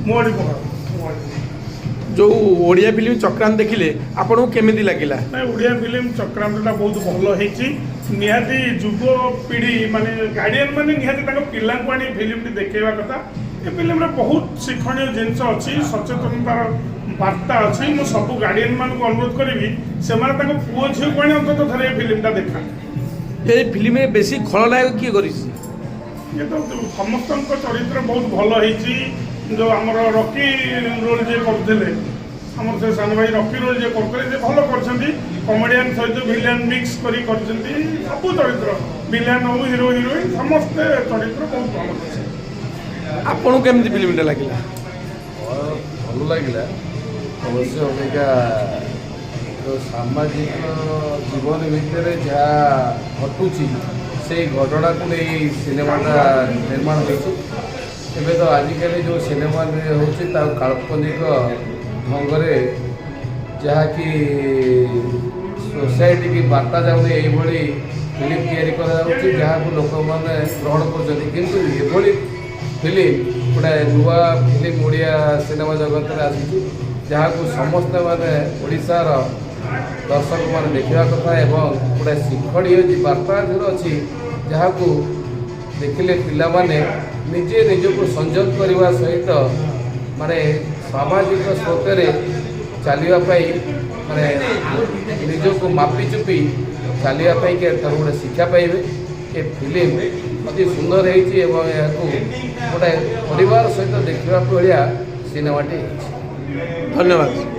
मोड़ी पकड़ जो ओडिया फिल्म चक्रांत देखिले आपको केमिति लगिला? ओडिया फिल्म चक्रांतटा बहुत भल होती निहाती युव पीढ़ी माने गार्डियन माने निहाती पिला आनी फिल्म देखा कथा ये फिल्म रे बहुत शिक्षणीय जिनस अच्छी सचेतनतार वार्ता अच्छी मु सब गार्डियन मान अनुरोध करी से पुओ झील को अंत थे फिल्मटा देखा। ये फिल्म में बेसी खलनायक किए कर ये तो समस्त चरित्र बहुत भल होती जो आमर रॉकी रोल जे करते आमर से सान भाई रॉकी रोल जे करते भल कर कमेडियन सहित विलेन मिक्स कर सब चरित्र विलेन हो हिरो हिरोइन समस्त चरित्र बहुत भल अच्छे। आपको केमती फिल्मटा लगे? भल लगे अवश्य अमेरिका जो सामाजिक जीवन भितर जहाँ घटुची से घटना को नहीं सिनेमाटा निर्माण होती तो आजिकल जो सिनेमा होची काल्पनिक ढंग जहाँकि सोसाइटी की बार्ता जाऊनी यही फिल्म तैयारी जहाँ को लोक मैंने ग्रहण कर फिल्म गोटे नुआ फिल्म ओडिया सिनेमा जगत में आसी जहाँ को समस्ते माने ओडिशार दर्शक मैंने देखा कथा एवं गोटे शिक्षणीय बार्ता अच्छी जहाँ को देखिले पिला माने निजे निजको संयम करने सहित माने सामाजिक स्रोत चलने माने निजको मापी चुपी चलने गोटे शिक्षा पाइबे। ये फिल्म अति सुंदर होती गोटे परिवार सहित देखा भाया सिनेमाटी। धन्यवाद।